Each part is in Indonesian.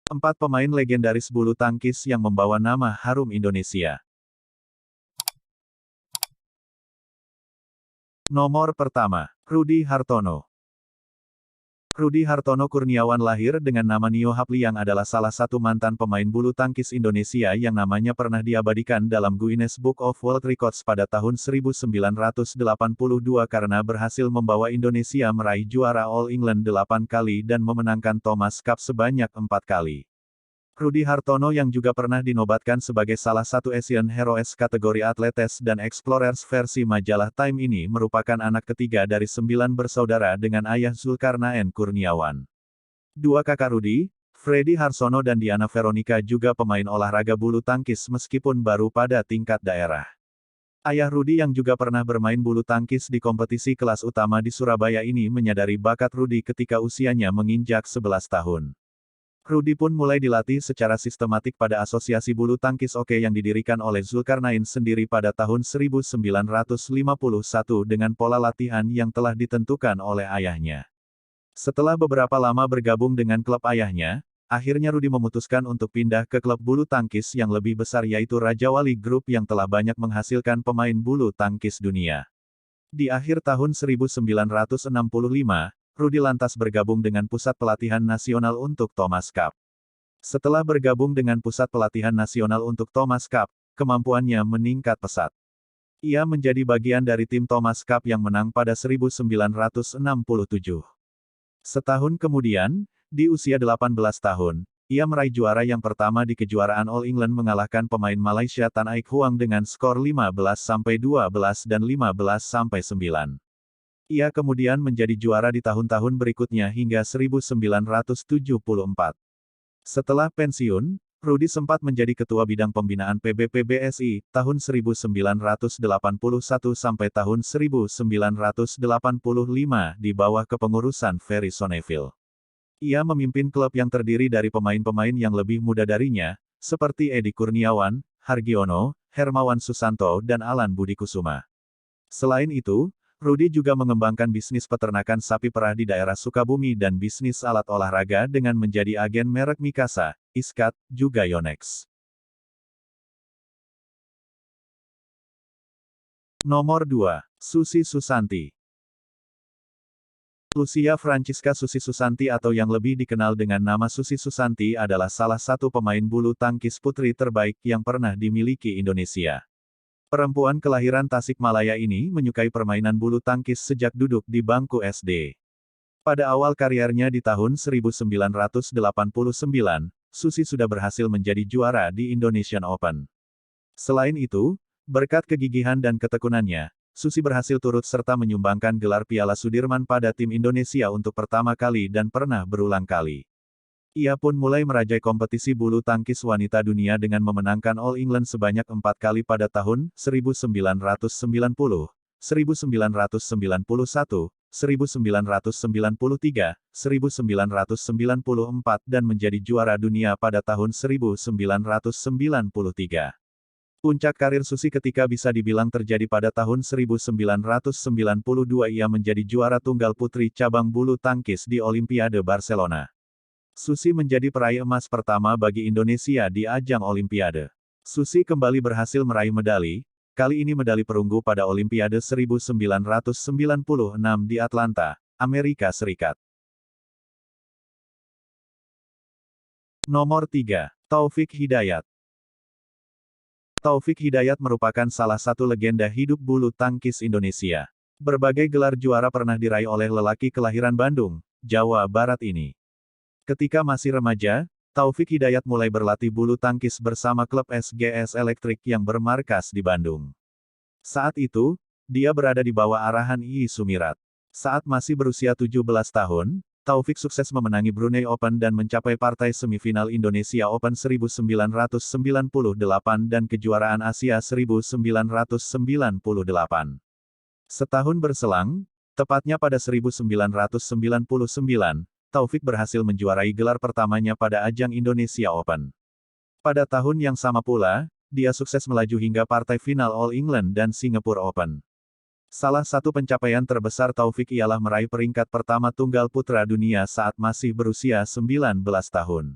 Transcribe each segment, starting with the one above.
4 pemain legendaris bulu tangkis yang membawa nama harum Indonesia. Nomor pertama, Rudy Hartono. Rudy Hartono Kurniawan lahir dengan nama Nio Hapli yang adalah salah satu mantan pemain bulu tangkis Indonesia yang namanya pernah diabadikan dalam Guinness Book of World Records pada tahun 1982 karena berhasil membawa Indonesia meraih juara All England 8 kali dan memenangkan Thomas Cup sebanyak 4 kali. Rudy Hartono yang juga pernah dinobatkan sebagai salah satu Asian Heroes kategori Atletes dan Explorers versi majalah Time ini merupakan anak ketiga dari 9 bersaudara dengan ayah Zulkarnaen Kurniawan. Dua kakak Rudy, Freddy Harsono dan Diana Veronica juga pemain olahraga bulu tangkis meskipun baru pada tingkat daerah. Ayah Rudy yang juga pernah bermain bulu tangkis di kompetisi kelas utama di Surabaya ini menyadari bakat Rudy ketika usianya menginjak 11 tahun. Rudy pun mulai dilatih secara sistematik pada Asosiasi Bulu Tangkis Oke yang didirikan oleh Zulkarnain sendiri pada tahun 1951 dengan pola latihan yang telah ditentukan oleh ayahnya. Setelah beberapa lama bergabung dengan klub ayahnya, akhirnya Rudy memutuskan untuk pindah ke klub bulu tangkis yang lebih besar yaitu Raja Wali Group yang telah banyak menghasilkan pemain bulu tangkis dunia. Di akhir tahun 1965, Rudy lantas bergabung dengan Pusat Pelatihan Nasional untuk Thomas Cup. Setelah bergabung dengan Pusat Pelatihan Nasional untuk Thomas Cup, kemampuannya meningkat pesat. Ia menjadi bagian dari tim Thomas Cup yang menang pada 1967. Setahun kemudian, di usia 18 tahun, ia meraih juara yang pertama di kejuaraan All England mengalahkan pemain Malaysia Tan Aik Huang dengan skor 15-12 dan 15-9. Ia kemudian menjadi juara di tahun-tahun berikutnya hingga 1974. Setelah pensiun, Rudy sempat menjadi ketua bidang pembinaan PBPBSI, tahun 1981 sampai tahun 1985 di bawah kepengurusan Ferry Soneville. Ia memimpin klub yang terdiri dari pemain-pemain yang lebih muda darinya, seperti Edi Kurniawan, Hargiono, Hermawan Susanto dan Alan Budi Kusuma. Selain itu, Rudy juga mengembangkan bisnis peternakan sapi perah di daerah Sukabumi dan bisnis alat olahraga dengan menjadi agen merek Mikasa, Iskat, juga Yonex. Nomor 2. Susi Susanti. Lucia Francisca Susi Susanti atau yang lebih dikenal dengan nama Susi Susanti adalah salah satu pemain bulu tangkis putri terbaik yang pernah dimiliki Indonesia. Perempuan kelahiran Tasikmalaya ini menyukai permainan bulu tangkis sejak duduk di bangku SD. Pada awal kariernya di tahun 1989, Susi sudah berhasil menjadi juara di Indonesian Open. Selain itu, berkat kegigihan dan ketekunannya, Susi berhasil turut serta menyumbangkan gelar Piala Sudirman pada tim Indonesia untuk pertama kali dan pernah berulang kali. Ia pun mulai merajai kompetisi bulu tangkis wanita dunia dengan memenangkan All England sebanyak 4 kali pada tahun 1990, 1991, 1993, 1994 dan menjadi juara dunia pada tahun 1993. Puncak karir Susi ketika bisa dibilang terjadi pada tahun 1992 ia menjadi juara tunggal putri cabang bulu tangkis di Olimpiade Barcelona. Susi menjadi peraih emas pertama bagi Indonesia di ajang Olimpiade. Susi kembali berhasil meraih medali, kali ini medali perunggu pada Olimpiade 1996 di Atlanta, Amerika Serikat. Nomor 3. Taufik Hidayat. Taufik Hidayat merupakan salah satu legenda hidup bulu tangkis Indonesia. Berbagai gelar juara pernah diraih oleh lelaki kelahiran Bandung, Jawa Barat ini. Ketika masih remaja, Taufik Hidayat mulai berlatih bulu tangkis bersama klub SGS Elektrik yang bermarkas di Bandung. Saat itu, dia berada di bawah arahan I. Sumirat. Saat masih berusia 17 tahun, Taufik sukses memenangi Brunei Open dan mencapai partai semifinal Indonesia Open 1998 dan kejuaraan Asia 1998. Setahun berselang, tepatnya pada 1999, Taufik berhasil menjuarai gelar pertamanya pada ajang Indonesia Open. Pada tahun yang sama pula, dia sukses melaju hingga partai final All England dan Singapore Open. Salah satu pencapaian terbesar Taufik ialah meraih peringkat pertama tunggal putra dunia saat masih berusia 19 tahun.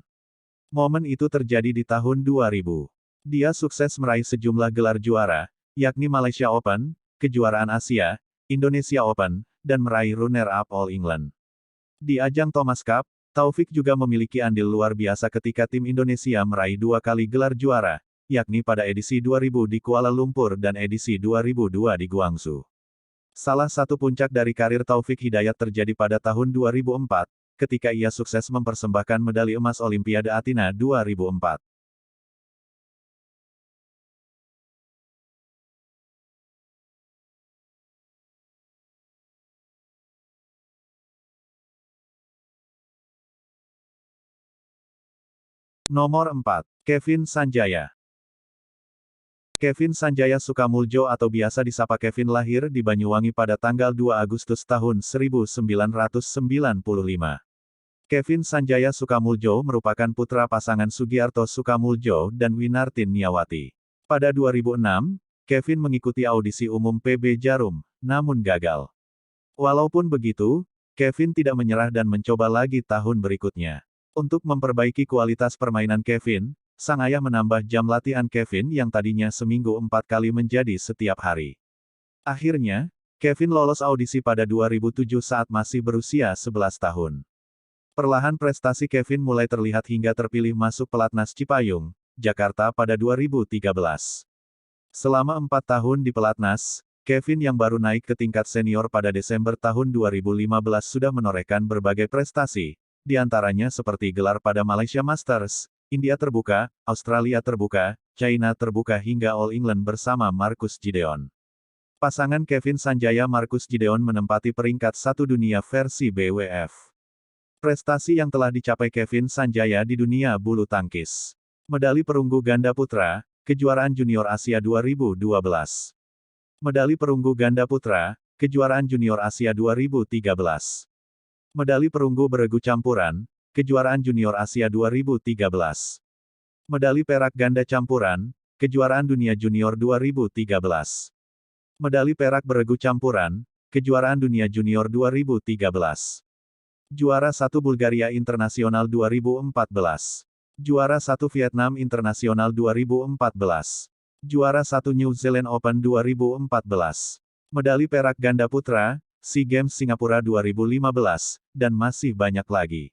Momen itu terjadi di tahun 2000. Dia sukses meraih sejumlah gelar juara, yakni Malaysia Open, Kejuaraan Asia, Indonesia Open, dan meraih runner-up All England. Di ajang Thomas Cup, Taufik juga memiliki andil luar biasa ketika tim Indonesia meraih 2 kali gelar juara, yakni pada edisi 2000 di Kuala Lumpur dan edisi 2002 di Guangzhou. Salah satu puncak dari karir Taufik Hidayat terjadi pada tahun 2004, ketika ia sukses mempersembahkan medali emas Olimpiade Athena 2004. Nomor 4. Kevin Sanjaya. Kevin Sanjaya Sukamuljo atau biasa disapa Kevin lahir di Banyuwangi pada tanggal 2 Agustus tahun 1995. Kevin Sanjaya Sukamuljo merupakan putra pasangan Sugiarto Sukamuljo dan Winartin Niawati. Pada 2006, Kevin mengikuti audisi umum PB Jarum, namun gagal. Walaupun begitu, Kevin tidak menyerah dan mencoba lagi tahun berikutnya. Untuk memperbaiki kualitas permainan Kevin, sang ayah menambah jam latihan Kevin yang tadinya seminggu 4 kali menjadi setiap hari. Akhirnya, Kevin lolos audisi pada 2007 saat masih berusia 11 tahun. Perlahan prestasi Kevin mulai terlihat hingga terpilih masuk pelatnas Cipayung, Jakarta pada 2013. Selama 4 tahun di pelatnas, Kevin yang baru naik ke tingkat senior pada Desember tahun 2015 sudah menorehkan berbagai prestasi, di antaranya seperti gelar pada Malaysia Masters, India Terbuka, Australia Terbuka, China Terbuka hingga All England bersama Marcus Gideon. Pasangan Kevin Sanjaya-Marcus Gideon menempati peringkat 1 dunia versi BWF. Prestasi yang telah dicapai Kevin Sanjaya di dunia bulu tangkis. Medali perunggu ganda putra, Kejuaraan Junior Asia 2012. Medali perunggu ganda putra, Kejuaraan Junior Asia 2013. Medali perunggu beregu campuran, Kejuaraan Junior Asia 2013. Medali perak ganda campuran, Kejuaraan Dunia Junior 2013. Medali perak beregu campuran, Kejuaraan Dunia Junior 2013. Juara 1 Bulgaria Internasional 2014. Juara 1 Vietnam Internasional 2014. Juara 1 New Zealand Open 2014. Medali perak ganda putra, SEA Games Singapura 2015, dan masih banyak lagi.